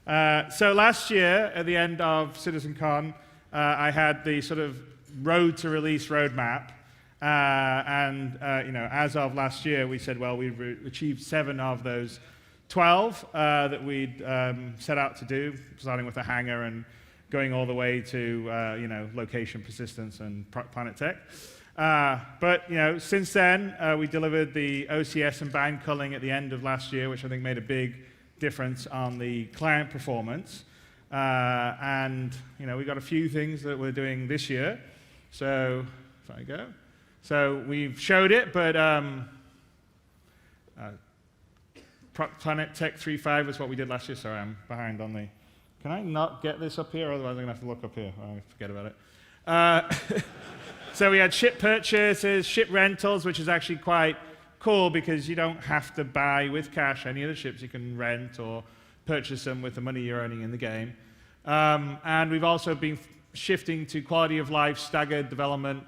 So last year, at the end of CitizenCon, I had the sort of road to release roadmap. As of last year, we said, well, we've achieved 7 of those 12 that we'd set out to do, starting with a hangar and going all the way to location persistence and planet tech. But since then, we delivered the OCS and bind culling at the end of last year, which I think made a big difference on the client performance. We got a few things that we're doing this year. So if I go. So we've showed it, but Planet Tech 3.5 is what we did last year. Sorry, I'm behind on the... Can I not get this up here? Otherwise, I'm going to have to look up here. Oh, forget about it. So we had ship purchases, ship rentals, which is actually quite cool because you don't have to buy with cash any of the ships. You can rent or purchase them with the money you're earning in the game. And we've also been shifting to quality of life, staggered development,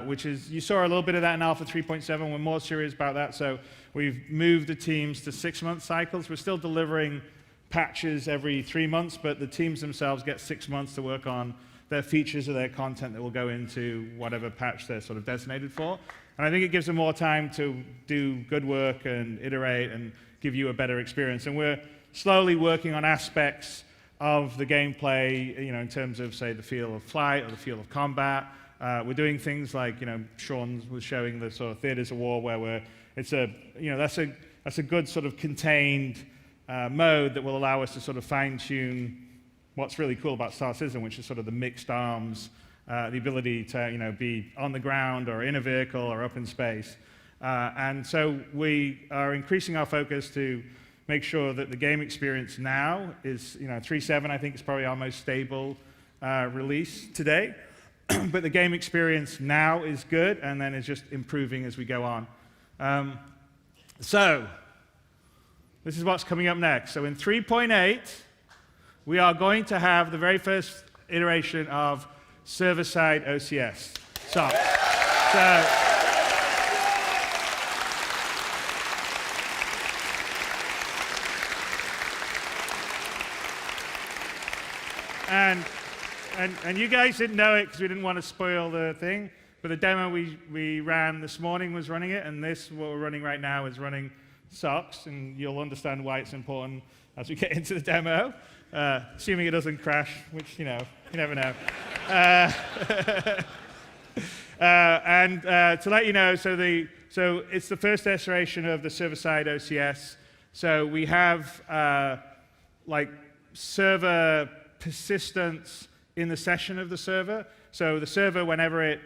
which is, you saw a little bit of that in Alpha 3.7. We're more serious about that. So we've moved the teams to 6-month cycles. We're still delivering patches every 3 months, but the teams themselves get 6 months to work on their features or their content that will go into whatever patch they're sort of designated for. And I think it gives them more time to do good work and iterate and give you a better experience. And we're slowly working on aspects of the gameplay, in terms of, say, the feel of flight or the feel of combat. We're doing things like, Sean was showing the sort of theaters of war where that's a good sort of contained mode that will allow us to sort of fine-tune what's really cool about Star Citizen, which is sort of the mixed arms, the ability to be on the ground or in a vehicle or up in space. And so we are increasing our focus to make sure that the game experience now is, 3.7 I think is probably our most stable release today. But the game experience now is good, and then it's just improving as we go on. So this is what's coming up next. So in 3.8, we are going to have the very first iteration of server-side OCS. And you guys didn't know it because we didn't want to spoil the thing, but the demo we ran this morning was running it, and what we're running right now is running SOCs, and you'll understand why it's important as we get into the demo, assuming it doesn't crash, which, you never know. To let you know, so it's the first iteration of the server-side OCS. So we have server persistence in the session of the server. So the server, whenever it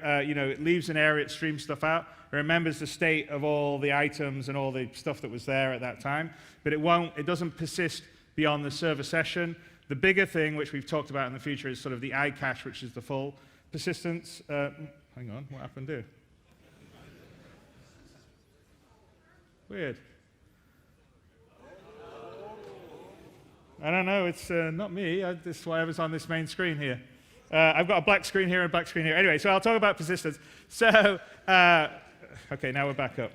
leaves an area, it streams stuff out. It remembers the state of all the items and all the stuff that was there at that time, but it doesn't persist beyond the server session. The bigger thing, which we've talked about in the future, is sort of the iCache, which is the full persistence. Hang on, what happened here? Weird. I don't know, it's not me. It's whatever's on this main screen here. I've got a black screen here and a black screen here. Anyway, so I'll talk about persistence. So, okay, now we're back up.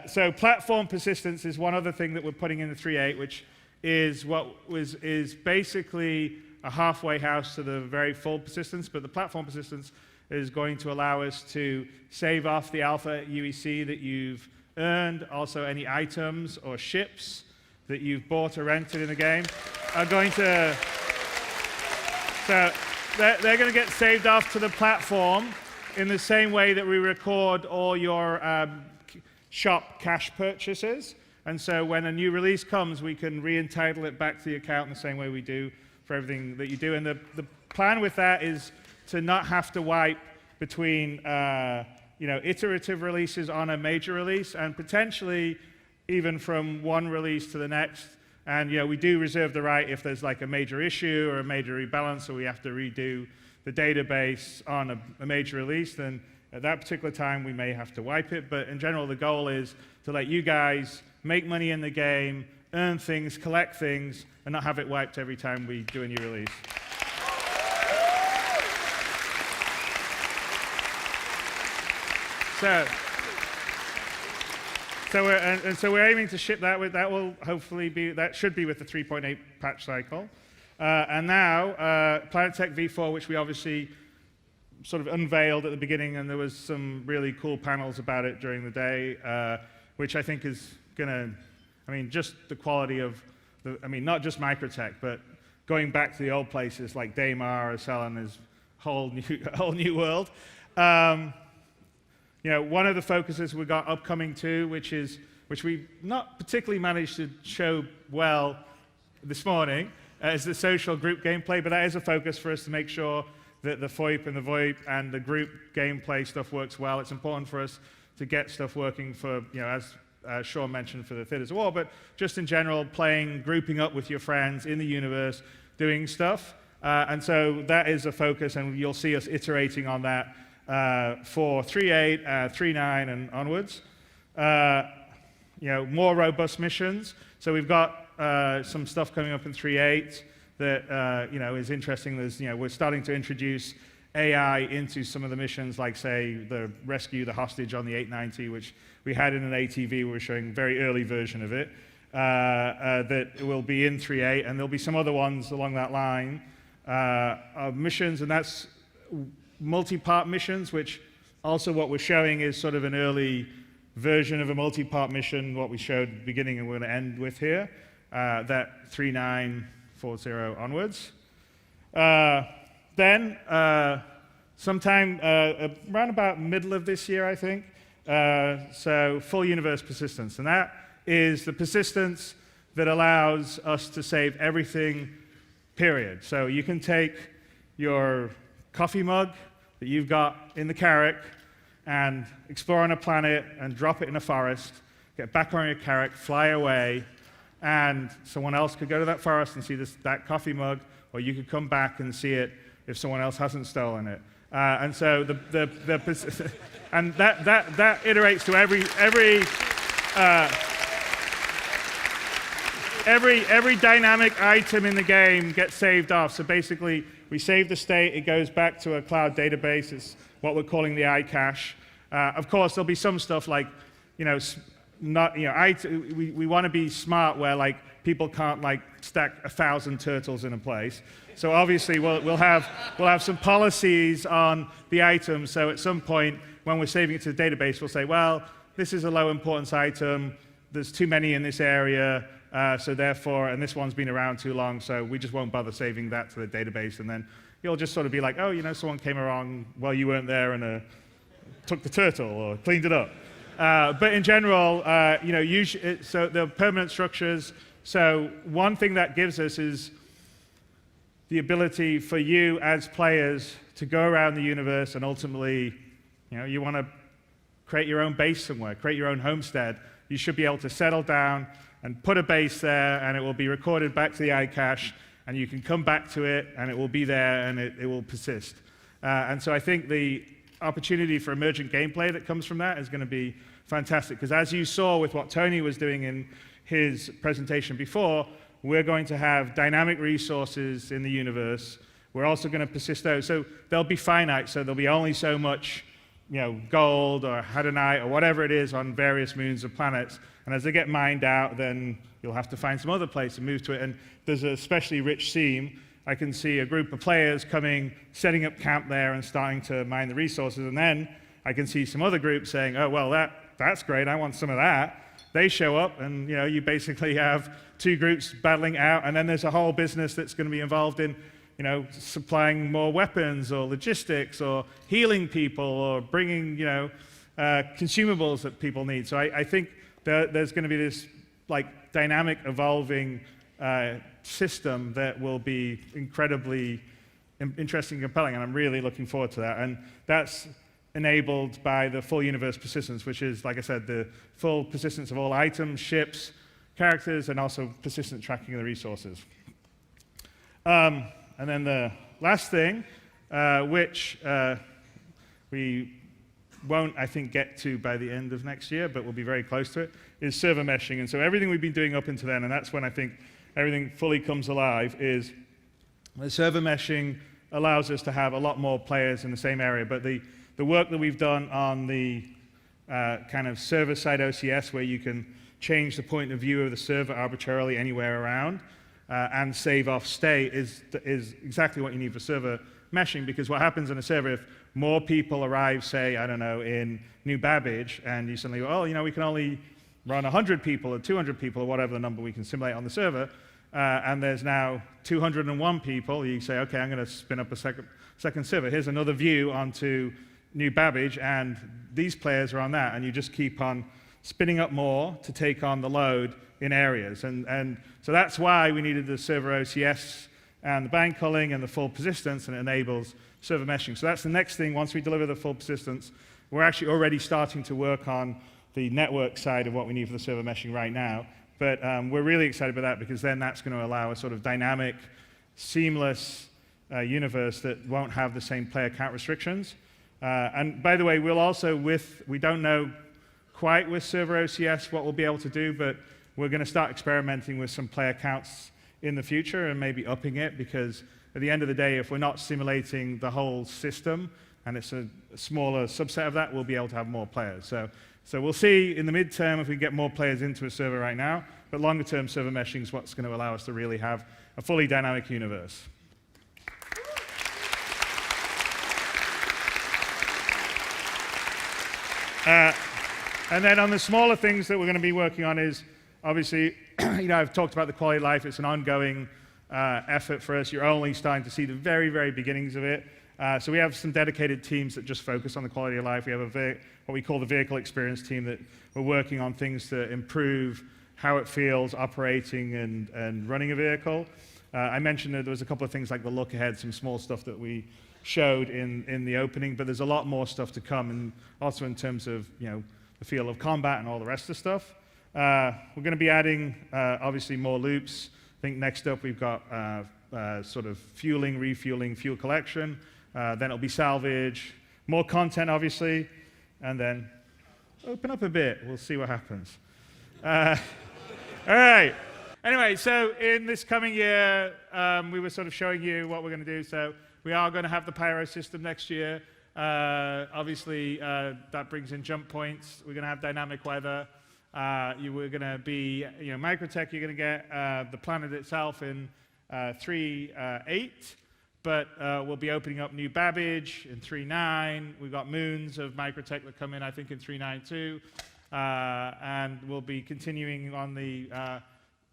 So platform persistence is one other thing that we're putting in the 3.8, which is is basically a halfway house to the very full persistence, but the platform persistence is going to allow us to save off the alpha UEC that you've earned, also any items or ships that you've bought or rented in the game are going to, so they're going to get saved off to the platform in the same way that we record all your shop cash purchases. And so when a new release comes, we can re-entitle it back to the account in the same way we do for everything that you do. And the plan with that is to not have to wipe between iterative releases on a major release, and potentially even from one release to the next. And we do reserve the right if there's like a major issue or a major rebalance, or we have to redo the database on a major release, then at that particular time we may have to wipe it. But in general, the goal is to let you guys make money in the game, earn things, collect things, and not have it wiped every time we do a new release. So we're aiming to ship that with, that will hopefully be, that should be with the 3.8 patch cycle. And now, Planetech v4, which we obviously sort of unveiled at the beginning, and there was some really cool panels about it during the day, which I think is gonna, I mean, just the quality of, I mean, not just Microtech, but going back to the old places like Daymar or Cellon is a whole new world. You know, one of the focuses we got upcoming too, which we not particularly managed to show well this morning, is the social group gameplay, but that is a focus for us to make sure that the FOIP and the VoIP and the group gameplay stuff works well. It's important for us to get stuff working for, you know, as Sean mentioned, for the Theaters of War, but just in general, playing, grouping up with your friends in the universe, doing stuff. And so that is a focus, and you'll see us iterating on that for 3.8, 3.9, and onwards. You know, more robust missions. So we've got some stuff coming up in 3.8 that you know, is interesting. There's, you know, we're starting to introduce AI into some of the missions, like say the rescue the hostage on the 890, which we had in an ATV. We were showing a very early version of it. That will be in 3.8, and there'll be some other ones along that line of missions, and that's multi-part missions, which also what we're showing is sort of an early version of a multi-part mission, what we showed at the beginning and we're going to end with here, that 3.9.40 onwards. Then, sometime around about middle of this year, I think, so full universe persistence, and that is the persistence that allows us to save everything, period. So you can take your coffee mug that you've got in the Carrack and explore on a planet and drop it in a forest, get back on your Carrack, fly away, and someone else could go to that forest and see that coffee mug, or you could come back and see it if someone else hasn't stolen it. And so and that iterates to every dynamic item in the game gets saved off. So basically, we save the state, it goes back to a cloud database. It's what we're calling the iCache. Of course, there'll be some stuff like, you know, not, you know, we want to be smart where like people can't like stack 1,000 turtles in a place. So obviously, we'll have some policies on the items. So at some point, when we're saving it to the database, we'll say, well, this is a low importance item. There's too many in this area. So therefore, and this one's been around too long, so we just won't bother saving that to the database. And then you'll just sort of be like, oh, you know, someone came along while you weren't there and took the turtle or cleaned it up. But in general, you know, so the permanent structures. So one thing that gives us is the ability for you as players to go around the universe and ultimately, you know, you want to create your own base somewhere, create your own homestead. You should be able to settle down and put a base there, and it will be recorded back to the iCache, and you can come back to it, and it will be there, and it will persist. And so I think the opportunity for emergent gameplay that comes from that is going to be fantastic, because as you saw with what Tony was doing in his presentation before, we're going to have dynamic resources in the universe. We're also going to persist those. So they'll be finite, so there'll be only so much, you know, gold or hadonite or whatever it is on various moons or planets. And as they get mined out, then you'll have to find some other place to move to it. And there's an especially rich seam. I can see a group of players coming, setting up camp there and starting to mine the resources. And then I can see some other groups saying, oh, well, that's great. I want some of that. They show up, and you know, you basically have two groups battling out. And then there's a whole business that's going to be involved in, you know, supplying more weapons or logistics or healing people or bringing, you know, consumables that people need. So I think there's going to be this like dynamic, evolving system that will be incredibly interesting and compelling, and I'm really looking forward to that. And that's enabled by the full universe persistence, which is, like I said, the full persistence of all items, ships, characters, and also persistent tracking of the resources. And then the last thing, which we won't, I think, get to by the end of next year, but we'll be very close to it, is server meshing. And so everything we've been doing up until then, and that's when I think everything fully comes alive, is the server meshing allows us to have a lot more players in the same area. But the work that we've done on the kind of server-side OCS where you can change the point of view of the server arbitrarily anywhere around and save off state is exactly what you need for server meshing, because what happens in a server, if more people arrive, say, I don't know, in New Babbage, and you suddenly go, oh, you know, we can only run 100 people or 200 people or whatever the number we can simulate on the server, and there's now 201 people, you say, okay, I'm going to spin up a second server. Here's another view onto New Babbage, and these players are on that, and you just keep on spinning up more to take on the load in areas. And so that's why we needed the server OCS and the bank culling and the full persistence, and it enables server meshing. So that's the next thing. Once we deliver the full persistence, we're actually already starting to work on the network side of what we need for the server meshing right now. But we're really excited about that, because then that's going to allow a sort of dynamic, seamless universe that won't have the same player count restrictions. And by the way, we'll also, we don't know quite with server OCS what we'll be able to do, but we're going to start experimenting with some player counts in the future and maybe upping it, because at the end of the day, if we're not simulating the whole system and it's a smaller subset of that, we'll be able to have more players. So we'll see in the midterm if we get more players into a server right now, but longer term server meshing is what's going to allow us to really have a fully dynamic universe. And then on the smaller things that we're going to be working on is, obviously, you know, I've talked about the quality of life. It's an ongoing effort for us. You're only starting to see the very, very beginnings of it. So we have some dedicated teams that just focus on the quality of life. We have what we call the vehicle experience team that we're working on things to improve how it feels operating and running a vehicle. I mentioned that there was a couple of things like the look ahead, some small stuff that we showed in the opening, but there's a lot more stuff to come, and also in terms of, you know, the feel of combat and all the rest of the stuff. We're going to be adding, obviously, more loops. I think next up we've got sort of fueling, refueling, fuel collection. Then it'll be salvage, more content, obviously, and then open up a bit. We'll see what happens. All right. Anyway, so in this coming year, we were sort of showing you what we're going to do. So we are going to have the pyro system next year. Obviously, that brings in jump points. We're going to have dynamic weather. We're going to be, you know, Microtech, you're going to get the planet itself in 3.8, but we'll be opening up New Babbage in 3.9. We've got moons of Microtech that come in, I think, in 3.9 too. And we'll be continuing on the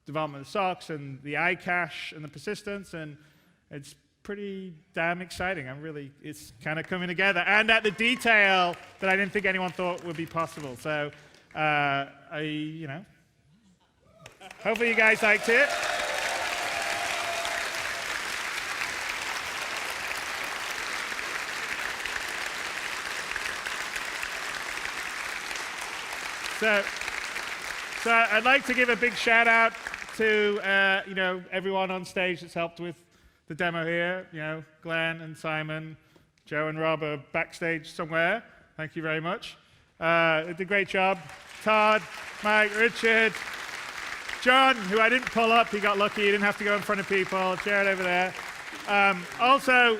development of SOCs and the iCache and the persistence, and it's pretty damn exciting. It's kind of coming together, and at the detail that I didn't think anyone thought would be possible. So, you know, hopefully you guys liked it. So I'd like to give a big shout out to you know, everyone on stage that's helped with the demo here. You know, Glenn and Simon, Joe and Rob are backstage somewhere. Thank you very much. They did a great job. Todd, Mike, Richard, John, who I didn't pull up, he got lucky, he didn't have to go in front of people. Jared over there. Also,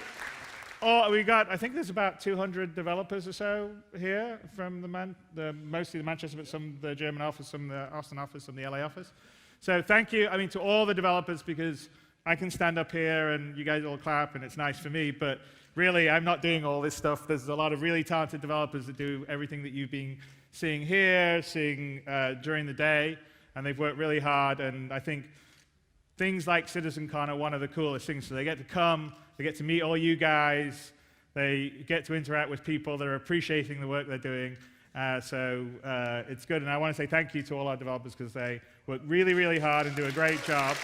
we got, I think there's about 200 developers or so here from mostly the Manchester, but some the German office, some the Austin office, some the LA office. So thank you, I mean, to all the developers, because I can stand up here and you guys all clap and it's nice for me, but really I'm not doing all this stuff. There's a lot of really talented developers that do everything that you've been seeing here, seeing during the day, and they've worked really hard, and I think things like CitizenCon are one of the coolest things. So they get to come, they get to meet all you guys, they get to interact with people that are appreciating the work they're doing. So it's good, and I want to say thank you to all our developers, because they work really, really hard and do a great job.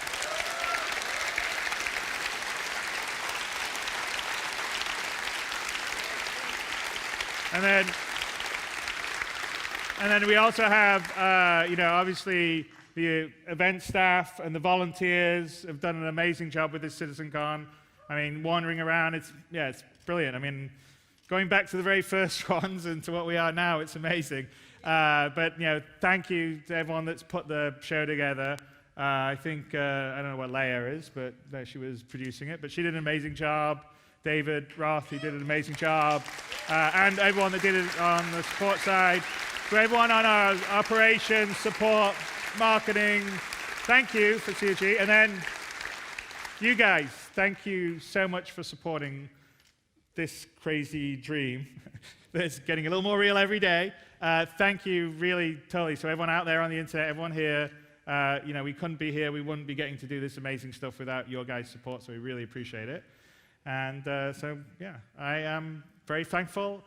And then we also have, you know, obviously the event staff and the volunteers have done an amazing job with this CitizenCon. I mean, wandering around, it's brilliant. I mean, going back to the very first ones and to what we are now, it's amazing. But, you know, thank you to everyone that's put the show together. I think, I don't know what Leia is, but she was producing it, but she did an amazing job. David Roth, he did an amazing job. And everyone that did it on the support side. To everyone on our operations, support, marketing, thank you for CG. And then you guys, thank you so much for supporting this crazy dream that's getting a little more real every day. Thank you, really, totally. So everyone out there on the internet, everyone here, we couldn't be here, we wouldn't be getting to do this amazing stuff without your guys' support, so we really appreciate it. And I am very thankful.